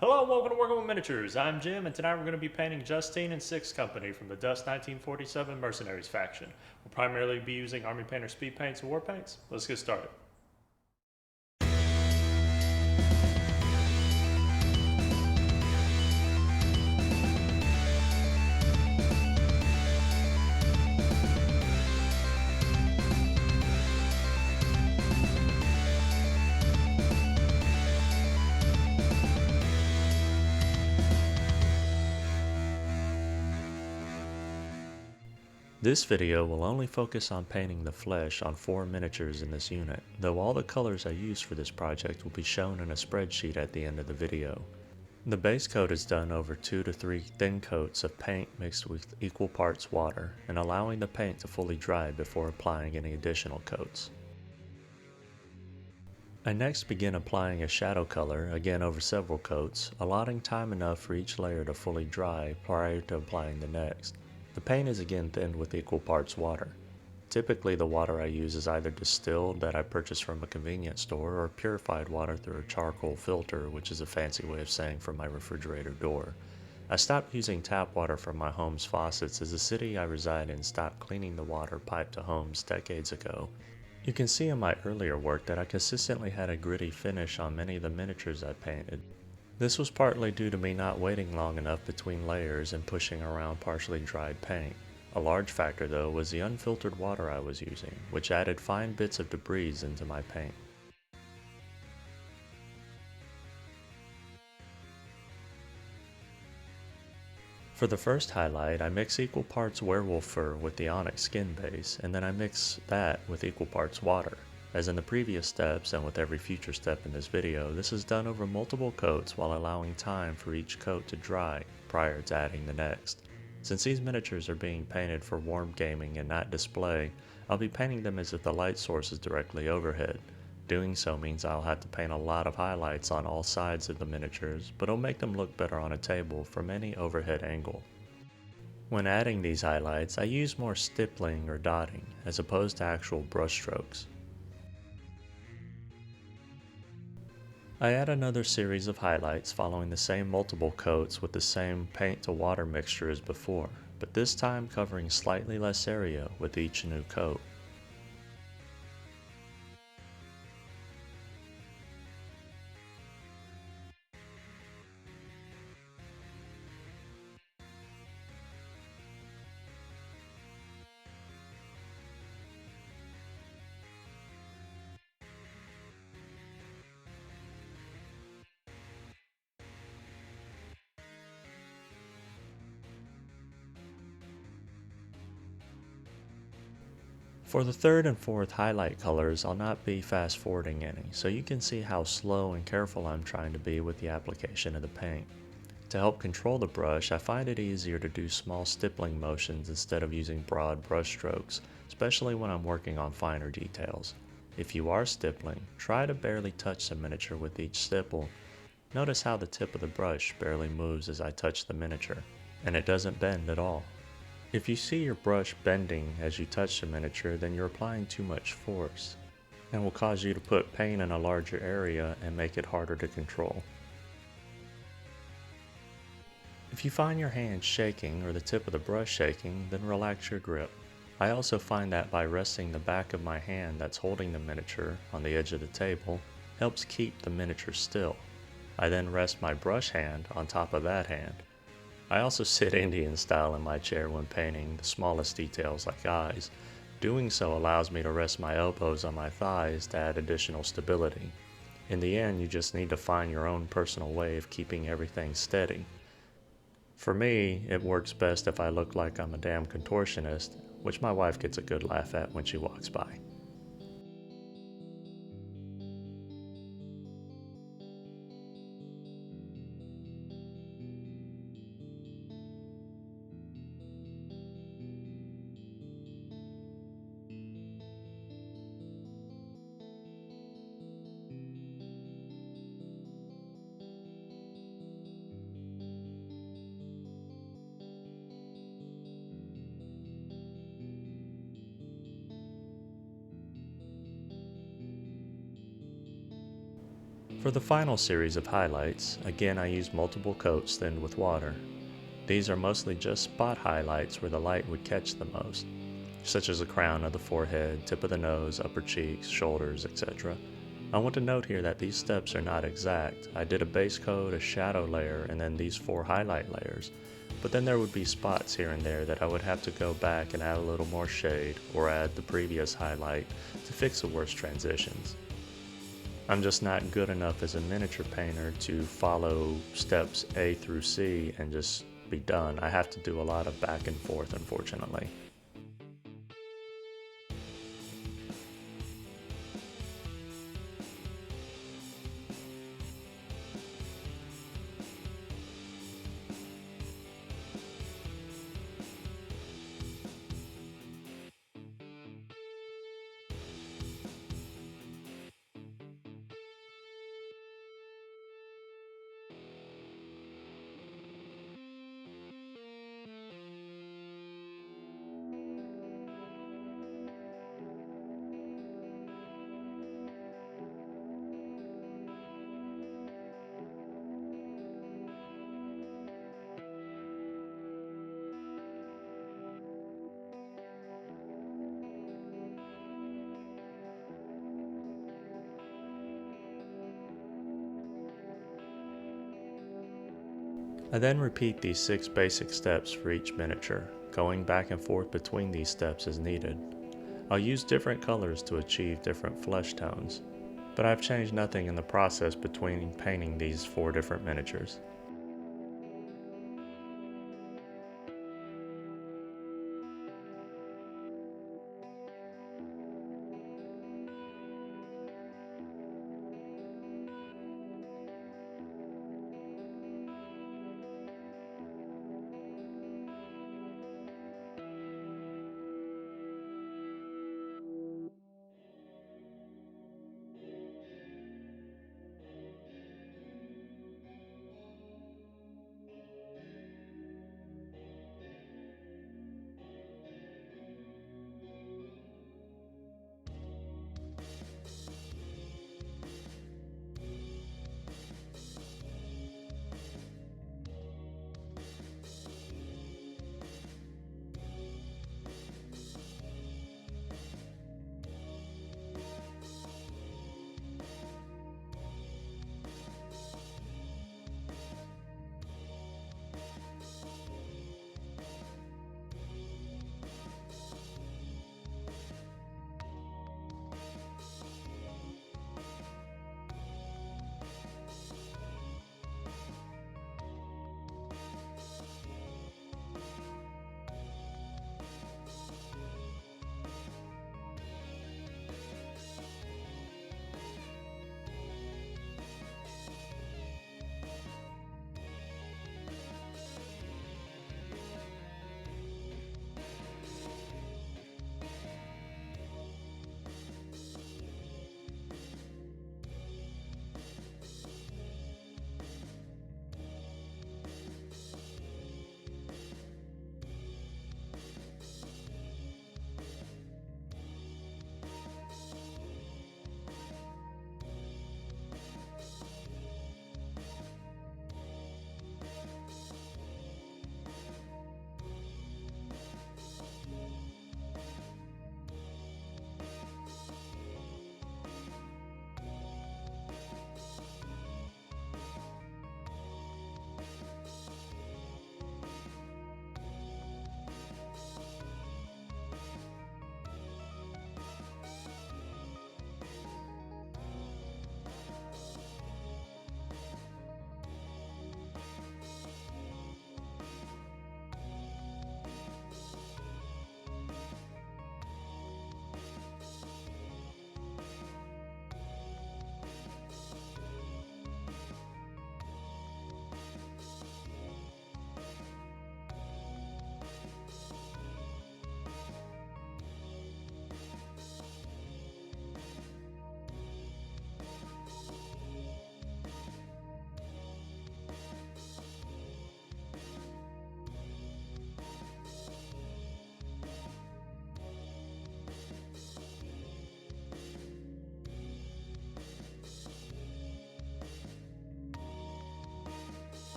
Hello and welcome to Working with Miniatures. I'm Jim, and tonight we're going to be painting Justine and CO Company from the Dust 1947 Mercenaries faction. We'll primarily be using Army Painter speed paints and war paints. Let's get started. This video will only focus on painting the flesh on 4 miniatures in this unit, though all the colors I used for this project will be shown in a spreadsheet at the end of the video. The base coat is done over 2 to 3 thin coats of paint mixed with equal parts water and allowing the paint to fully dry before applying any additional coats. I next begin applying a shadow color, again over several coats, allotting time enough for each layer to fully dry prior to applying the next. The paint is again thinned with equal parts water. Typically the water I use is either distilled that I purchase from a convenience store or purified water through a charcoal filter, which is a fancy way of saying from my refrigerator door. I stopped using tap water from my home's faucets as the city I reside in stopped cleaning the water piped to homes decades ago. You can see in my earlier work that I consistently had a gritty finish on many of the miniatures I painted. This was partly due to me not waiting long enough between layers and pushing around partially dried paint. A large factor though was the unfiltered water I was using, which added fine bits of debris into my paint. For the first highlight, I mix equal parts werewolf fur with the onyx skin base, and then I mix that with equal parts water. As in the previous steps and with every future step in this video, this is done over multiple coats while allowing time for each coat to dry prior to adding the next. Since these miniatures are being painted for warm gaming and not display, I'll be painting them as if the light source is directly overhead. Doing so means I'll have to paint a lot of highlights on all sides of the miniatures, but it'll make them look better on a table from any overhead angle. When adding these highlights, I use more stippling or dotting as opposed to actual brush strokes. I add another series of highlights following the same multiple coats with the same paint to water mixture as before, but this time covering slightly less area with each new coat. For the third and fourth highlight colors, I'll not be fast forwarding any, so you can see how slow and careful I'm trying to be with the application of the paint. To help control the brush, I find it easier to do small stippling motions instead of using broad brush strokes, especially when I'm working on finer details. If you are stippling, try to barely touch the miniature with each stipple. Notice how the tip of the brush barely moves as I touch the miniature, and it doesn't bend at all. If you see your brush bending as you touch the miniature, then you're applying too much force, and will cause you to put paint in a larger area and make it harder to control. If you find your hand shaking or the tip of the brush shaking, then relax your grip. I also find that by resting the back of my hand that's holding the miniature on the edge of the table helps keep the miniature still. I then rest my brush hand on top of that hand. I also sit Indian style in my chair when painting the smallest details like eyes. Doing so allows me to rest my elbows on my thighs to add additional stability. In the end, you just need to find your own personal way of keeping everything steady. For me, it works best if I look like I'm a damn contortionist, which my wife gets a good laugh at when she walks by. For the final series of highlights, again I used multiple coats thinned with water. These are mostly just spot highlights where the light would catch the most, such as the crown of the forehead, tip of the nose, upper cheeks, shoulders, etc. I want to note here that these steps are not exact. I did a base coat, a shadow layer, and then these 4 highlight layers, but then there would be spots here and there that I would have to go back and add a little more shade or add the previous highlight to fix the worst transitions. I'm just not good enough as a miniature painter to follow steps A through C and just be done. I have to do a lot of back and forth, unfortunately. I then repeat these 6 basic steps for each miniature, going back and forth between these steps as needed. I'll use different colors to achieve different flesh tones, but I've changed nothing in the process between painting these 4 different miniatures.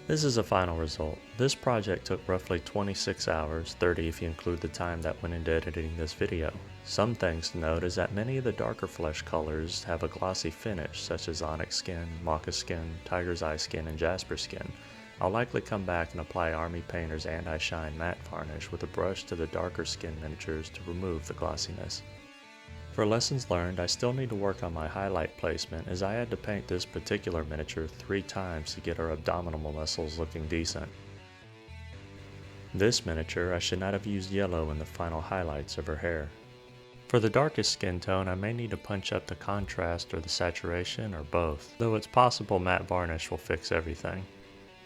This is a final result. This project took roughly 26 hours, 30 if you include the time that went into editing this video. Some things to note is that many of the darker flesh colors have a glossy finish, such as onyx skin, maca skin, tiger's eye skin, and jasper skin. I'll likely come back and apply Army Painter's Anti-Shine Matte Varnish with a brush to the darker skin miniatures to remove the glossiness. For lessons learned, I still need to work on my highlight placement, as I had to paint this particular miniature 3 times to get her abdominal muscles looking decent. This miniature, I should not have used yellow in the final highlights of her hair. For the darkest skin tone, I may need to punch up the contrast or the saturation or both, though it's possible matte varnish will fix everything.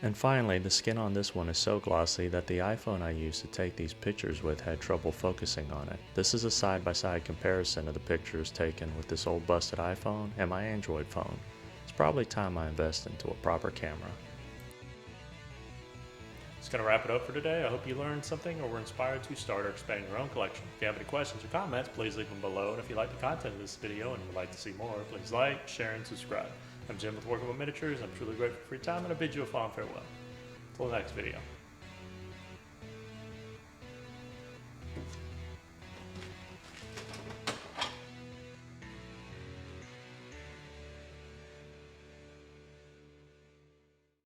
And finally, the skin on this one is so glossy that the iPhone I used to take these pictures with had trouble focusing on it. This is a side-by-side comparison of the pictures taken with this old busted iPhone and my Android phone. It's probably time I invest into a proper camera. That's going to wrap it up for today. I hope you learned something or were inspired to start or expand your own collection. If you have any questions or comments, please leave them below. And if you like the content of this video and would like to see more, please like, share, and subscribe. I'm Jim with Workable Miniatures. I'm truly grateful for your time, and I bid you a fond farewell. Until the next video.